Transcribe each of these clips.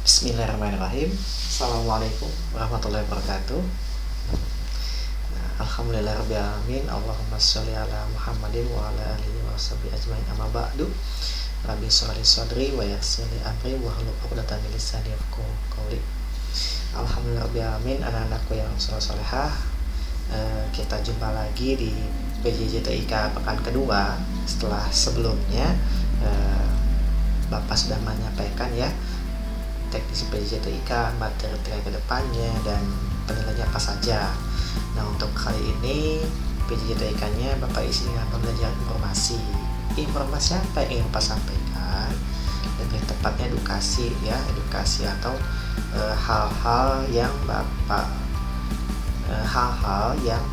Bismillahirrahmanirrahim. Assalamualaikum warahmatullahi wabarakatuh. Alhamdulillahirabbil alamin. Allahumma sholli ala Muhammadin wa ala alihi washabihi ajmain. Amma ba'du. Rabbi shrah li sadri wa yassir li amri wahlul 'uqdatam min lisani yafqahu qawli. Alhamdulillahirabbil alamin. Anak-anakku yang saleh-salehah, kita jumpa lagi di PJJ TIK pekan kedua. Setelah sebelumnya Bapak sudah menyampaikan ya teknis PJJ TIK, materi ke depannya, dan penilaiannya apa saja. Nah, untuk kali ini PJJ TIK-nya Bapak isi dengan pembelajaran informasi. Informasi apa yang ingin Bapak sampaikan? Lebih tepatnya edukasi ya, edukasi atau hal-hal yang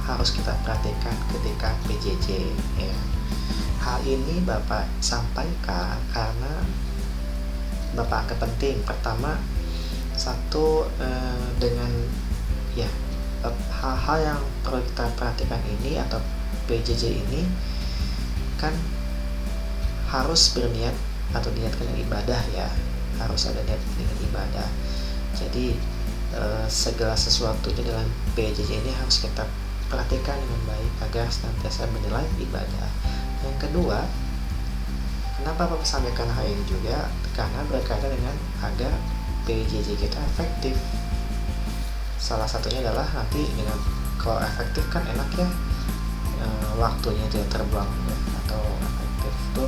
harus kita perhatikan ketika PJJ ya. Hal ini Bapak sampaikan karena Bapak anggap penting. Pertama, dengan ya hal-hal yang perlu kita perhatikan ini atau PJJ ini kan harus berniat atau niatkan ibadah ya, harus ada niat dengan ibadah. Jadi segala sesuatunya dalam PJJ ini harus kita perhatikan dengan baik agar senantiasa menilai ibadah. Yang kedua, kenapa Bapak sampaikan hal ini juga? Karena berkaitan dengan agar PJJ kita efektif. Salah satunya adalah nanti dengan kalau efektif kan enak ya, waktunya tidak terbuang ya, atau efektif itu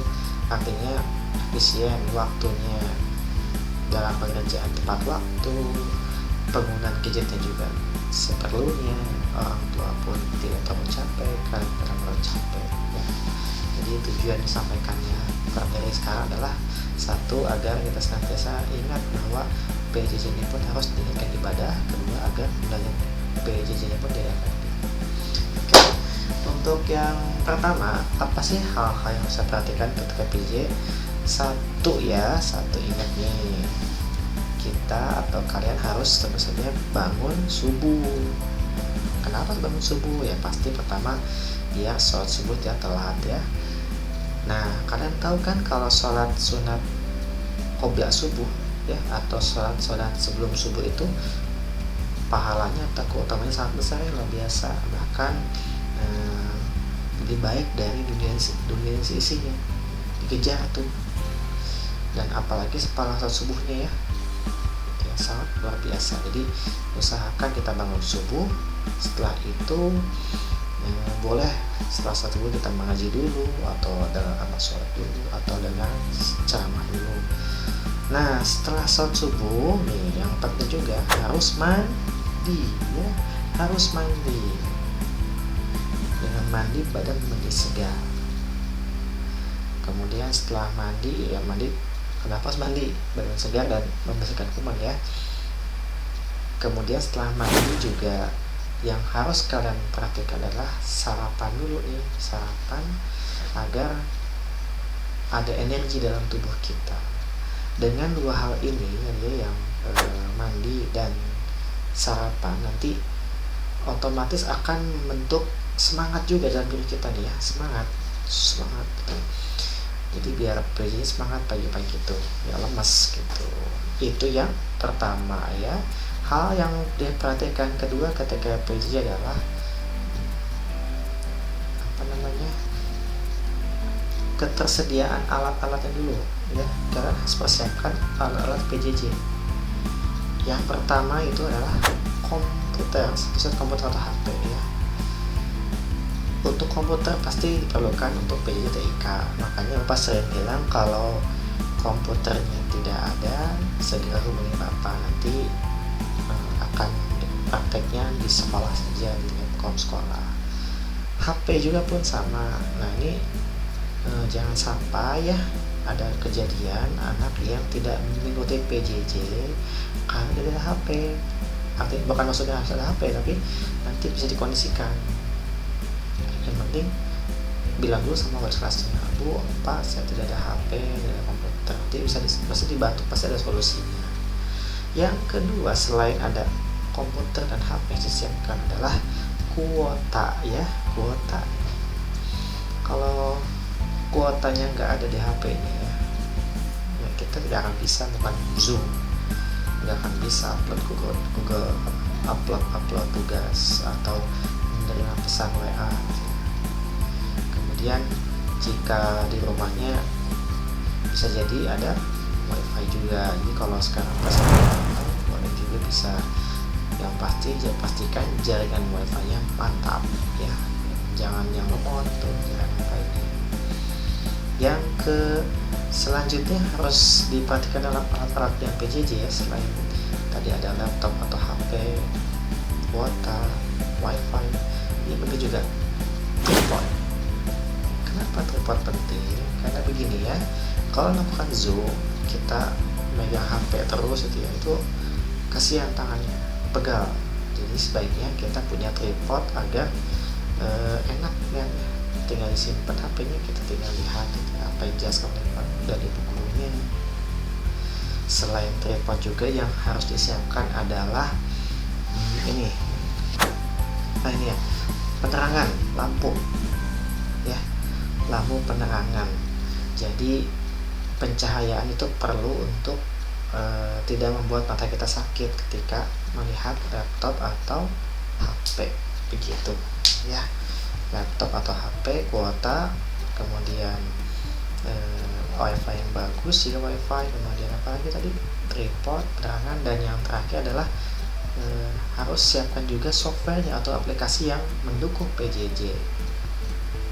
artinya efisien waktunya dalam pengerjaan tepat waktu, penggunaan gadgetnya juga seperlunya, orang tua pun tidak terlalu capek, kalian tidak terlalu capek ya. Jadi tujuan disampaikannya dari sekarang adalah satu, agar kita senantiasa ingat bahwa PJJ ini pun harus dijadikan ibadah. Kedua, agar belajar PJJ ini pun tidak efektif. Oke. Untuk yang pertama, apa sih hal-hal yang harus saya perhatikan ketika PJJ? Satu ingat nih, kita atau kalian harus tentu saja bangun subuh. Kenapa bangun subuh? Ya pasti pertama biar sholat subuh tidak telat ya. Nah, kalian tahu kan kalau sholat sunat qobliyah subuh ya, atau sholat sebelum subuh itu pahalanya atau keutamanya sangat besar ya, luar biasa. Bahkan lebih baik dari dunia isinya, dikejar tuh. Dan apalagi setelah sholat subuhnya ya sangat luar biasa. Jadi usahakan kita bangun subuh. Setelah itu boleh setelah sholat subuh kita mengaji dulu, atau dengan amal sholat dulu, atau dengan ceramah dulu. Nah, setelah sholat subuh nih, yang penting juga harus mandi ya, harus mandi. Dengan mandi badan menjadi segar. Kemudian setelah mandi, kenapa harus mandi? Badan segar dan membersihkan kuman ya. Kemudian setelah mandi juga yang harus kalian perhatikan adalah sarapan dulu nih, sarapan agar ada energi dalam tubuh kita. Dengan dua hal ini ya, yang mandi dan sarapan, nanti otomatis akan membentuk semangat juga dalam diri kita nih ya, semangat. Jadi biar PJJ semangat pagi-pagi gitu, ya lemas gitu. Itu yang pertama ya. Hal yang diperhatikan kedua ketika PJJ adalah ketersediaan alat-alatnya dulu ya. Kalian harus persiapkan alat-alat PJJ. Yang pertama itu adalah komputer, bisa komputer atau HP ya. Untuk komputer pasti diperlukan untuk PJJ TIK. Makanya Bapak sering bilang kalau komputernya tidak ada, segera hubungi Bapak, nanti akan prakteknya di sekolah saja, di kom sekolah. HP juga pun sama. Nah ini jangan sampai ya ada kejadian anak yang tidak mengikuti PJJ karena tidak ada HP. Artinya bukan maksudnya harus ada HP, tapi nanti bisa dikondisikan. Yang penting bilang dulu sama wali kelasnya, Bu, Pak, saya tidak ada HP, tidak ada komputer. Nanti bisa dibantu, pasti ada solusinya. Yang kedua, selain ada komputer dan HP yang disiapkan adalah kuota ya, kuota. Kalau kuotanya nggak ada di HP-nya ya, kita tidak akan bisa melakukan Zoom. nggak akan bisa upload tugas atau menerima pesan WA. Kemudian jika di rumahnya bisa jadi ada wifi juga, jadi kalau sekarang pas boleh juga bisa. Yang pasti pastikan jaringan wifi-nya mantap ya, jangan yang lemot tuh jaringan wifi-nya. Yang selanjutnya harus diperhatikan dalam alat-alat yang PJJ ya, selain tadi ada laptop atau HP, kuota, wifi, ini penting juga tripod. Kenapa tripod penting? Karena begini ya, kalau melakukan zoom kita megang HP terus itu ya, itu kasihan tangannya, pegal. Jadi sebaiknya kita punya tripod agar enak ya, tinggal disimpan HP-nya, kita tinggal lihat apa yang jelaskan dari buku gurunya. Selain tripod juga yang harus disiapkan adalah ini ya, penerangan lampu ya, lampu penerangan. Jadi pencahayaan itu perlu untuk tidak membuat mata kita sakit ketika melihat laptop atau HP begitu ya. Laptop atau HP, kuota, kemudian wifi yang bagus jika wifi, kemudian apa lagi tadi, tripod, penerangan, dan yang terakhir adalah harus siapkan juga softwarenya atau aplikasi yang mendukung PJJ,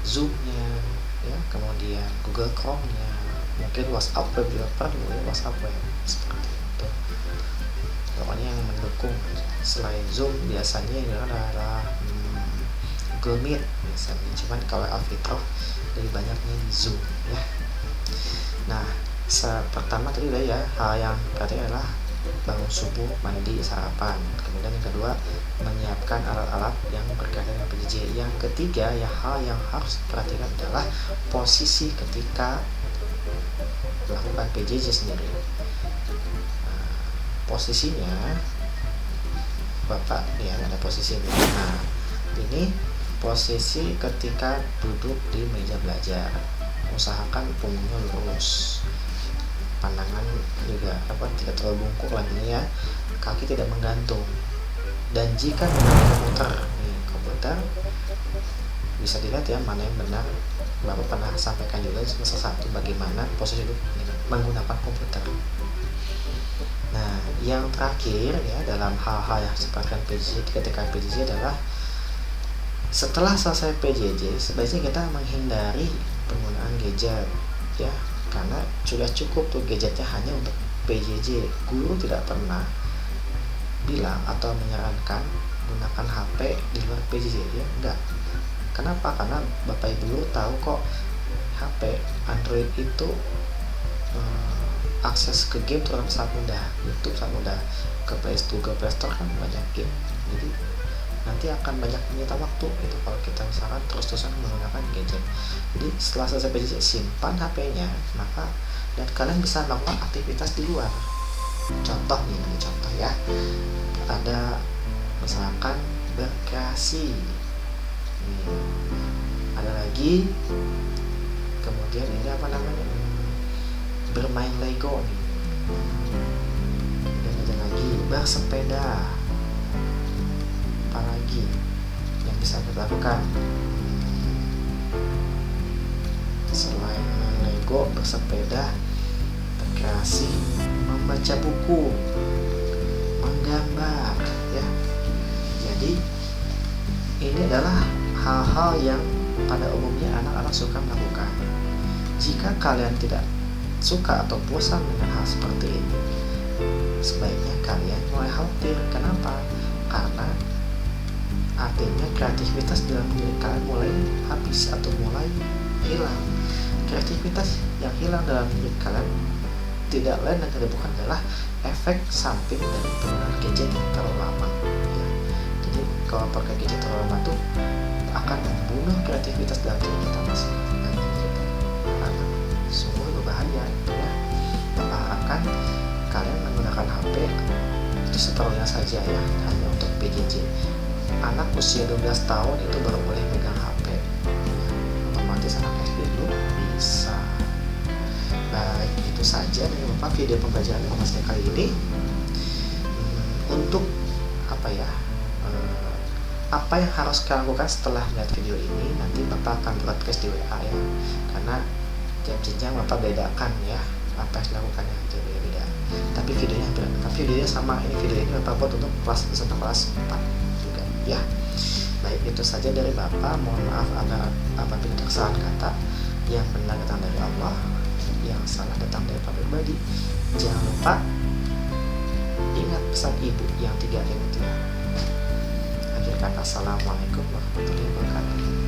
Zoom-nya ya, kemudian Google Chrome-nya, mungkin WhatsApp web juga perlu ya, WhatsApp web seperti itu. Pokoknya yang mendukung selain Zoom biasanya adalah Google Meet misalnya, cuman kalau Alfitro lebih banyaknya di Zoom ya. Nah, pertama tadi udah ya, hal yang pertama adalah bangun subuh, mandi, sarapan. Kemudian yang kedua, menyiapkan alat-alat yang berkaitan dengan PJJ. Yang ketiga, ya hal yang harus diperhatikan adalah posisi ketika melakukan PJJ sendiri. Posisinya Bapak ya, ada posisi ini. Nah, ini posisi ketika duduk di meja belajar, usahakan punggungnya lurus, pandangan juga tidak terlalu bungkuk lah ini ya, kaki tidak menggantung. Dan jika menggunakan komputer bisa dilihat ya mana yang benar. Bapak pernah sampaikan juga semester 1 bagaimana posisi duduk menggunakan komputer. Nah, yang terakhir ya dalam hal-hal yang seperti PJJ ketika PJJ adalah setelah selesai PJJ sebaiknya kita menghindari penggunaan gadget ya, karena sudah cukup tuh gadgetnya hanya untuk PJJ. Guru tidak pernah bilang atau menyarankan gunakan HP di luar PJJ ya, enggak. Kenapa? Karena Bapak Ibu tahu kok HP Android itu akses ke game terlalu sangat mudah, YouTube sangat mudah, ke Play Store kan banyak game, jadi nanti akan banyak menyita waktu gitu kalau kita misalkan terus-terusan menggunakan gadget. Jadi setelah selesai PJJ simpan HP-nya, maka dan kalian bisa melakukan aktivitas di luar. Contoh ya, ada misalkan berkreasi, ada lagi, kemudian ini bermain Lego nih, dan ada lagi bersepeda. Apa lagi yang bisa kita lakukan selain main Lego, bersepeda, berkreasi, membaca buku, menggambar ya. Jadi ini adalah hal-hal yang pada umumnya anak-anak suka melakukan. Jika kalian tidak suka atau bosan dengan hal seperti ini, sebaiknya kalian mulai khawatir. Kenapa? Karena artinya kreativitas dalam diri kalian mulai habis atau mulai hilang. Kreativitas yang hilang dalam diri kalian tidak lain dan tidak bukan adalah efek samping dari penggunaan gadget yang terlalu lama ya. Jadi kalau pakai gadget terlalu lama tuh akan membunuh kreativitas dalam diri kita masing. Sungguh berbahaya ya. Bahkan kalian menggunakan HP itu seperlunya saja ya, hanya untuk PJJ. Anak usia 12 tahun itu baru boleh megang HP ya. Otomatis anak SD belum bisa. Baik, itu saja dari Bapak video pembelajaran informasi kali ini. untuk apa yang harus kalian lakukan setelah melihat video ini. Nanti Bapak akan broadcast di WA ya, karena tiap jenjang Bapak bedakan ya apa yang dilakukannya itu beda-beda. Tapi videonya sama. Video ini Bapak buat untuk kelas 1 kelas 4 juga ya. Baik, itu saja dari Bapak. Mohon maaf apabila ada kesalahan kata. Yang benar datang dari Allah, yang salah datang dari Bapak pribadi. Jangan lupa ingat pesan Ibu yang 3M itu ya. Akhir kata, assalamualaikum warahmatullahi wabarakatuh.